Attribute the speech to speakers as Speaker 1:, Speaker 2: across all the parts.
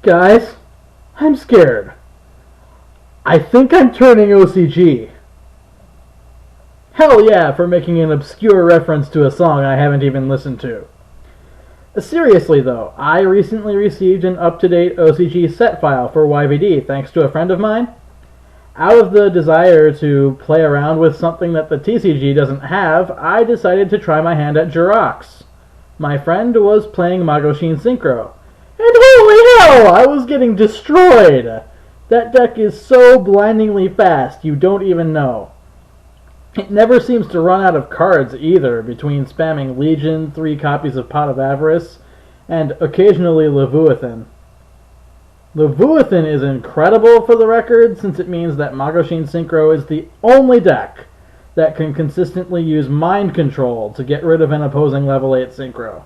Speaker 1: Guys, I'm scared. I think I'm turning OCG. Hell yeah, for making an obscure reference to a song I haven't even listened to. Seriously though, I recently received an up-to-date OCG set file for YVD thanks to a friend of mine. Out of the desire to play around with something that the TCG doesn't have, I decided to try my hand at Jirox. My friend was playing Magoshin Synchro, and holy hell, I was getting destroyed! That deck is so blindingly fast, you don't even know. It never seems to run out of cards either, between spamming Legion, 3 copies of Pot of Avarice, and occasionally Leviathan. Leviathan is incredible for the record, since it means that Magoshin Synchro is the only deck that can consistently use Mind Control to get rid of an opposing level 8 Synchro.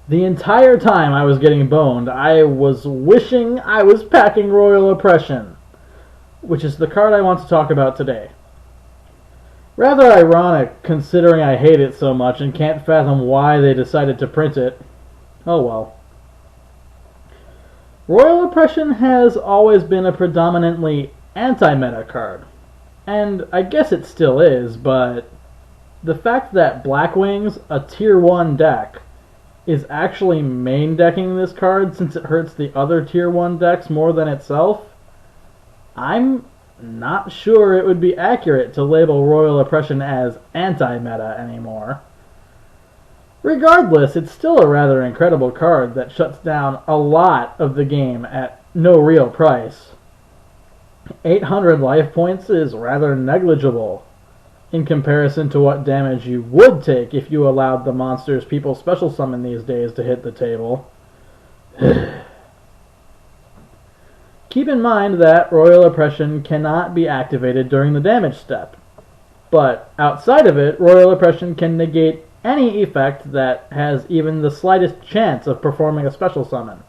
Speaker 1: The entire time I was getting boned, I was wishing I was packing Royal Oppression, which is the card I want to talk about today. Rather ironic, considering I hate it so much and can't fathom why they decided to print it. Oh well. Royal Oppression has always been a predominantly anti-meta card, and I guess it still is, but the fact that Blackwing's, a tier 1 deck, is actually main decking this card since it hurts the other tier 1 decks more than itself, I'm not sure it would be accurate to label Royal Oppression as anti-meta anymore. Regardless, it's still a rather incredible card that shuts down a lot of the game at no real price. 800 life points is rather negligible in comparison to what damage you would take if you allowed the monsters people special summon these days to hit the table. Keep in mind that Royal Oppression cannot be activated during the damage step, but outside of it, Royal Oppression can negate any effect that has even the slightest chance of performing a special summon.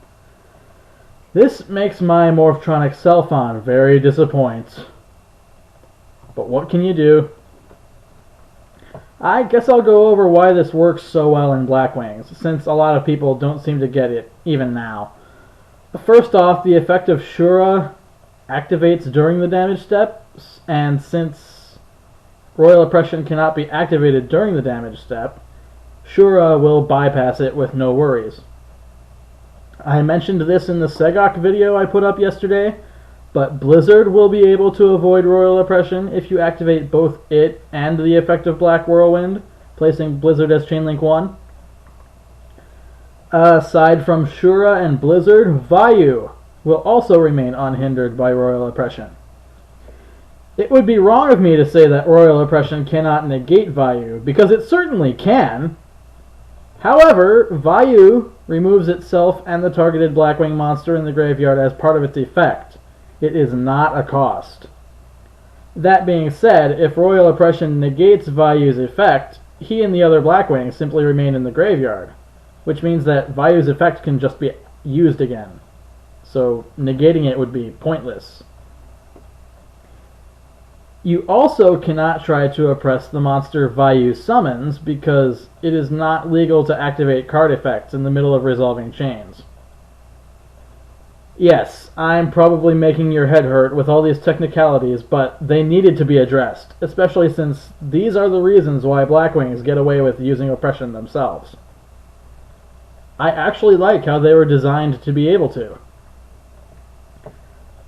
Speaker 1: This makes my Morphtronic Selphon very disappointed. But what can you do? I guess I'll go over why this works so well in Blackwings, since a lot of people don't seem to get it, even now. First off, the effect of Shura activates during the damage steps, and since Royal Oppression cannot be activated during the damage step, Shura will bypass it with no worries. I mentioned this in the Segok video I put up yesterday, but Blizzard will be able to avoid Royal Oppression if you activate both it and the effect of Black Whirlwind, placing Blizzard as Chainlink 1. Aside from Shura and Blizzard, Vayu will also remain unhindered by Royal Oppression. It would be wrong of me to say that Royal Oppression cannot negate Vayu, because it certainly can. However, Vayu removes itself and the targeted Blackwing monster in the graveyard as part of its effect. It is not a cost. That being said, if Royal Oppression negates Vayu's effect, he and the other Blackwings simply remain in the graveyard, which means that Vayu's effect can just be used again. So negating it would be pointless. You also cannot try to oppress the monster Vayu summons because it is not legal to activate card effects in the middle of resolving chains. Yes, I'm probably making your head hurt with all these technicalities, but they needed to be addressed, especially since these are the reasons why Blackwings get away with using oppression themselves. I actually like how they were designed to be able to.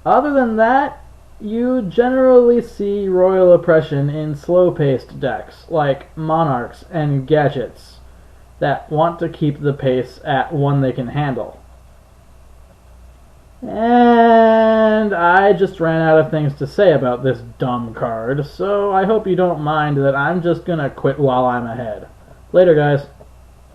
Speaker 1: Other than that, you generally see Royal Oppression in slow-paced decks, like Monarchs and Gadgets, that want to keep the pace at one they can handle. And I just ran out of things to say about this dumb card, so I hope you don't mind that I'm just gonna quit while I'm ahead. Later, guys.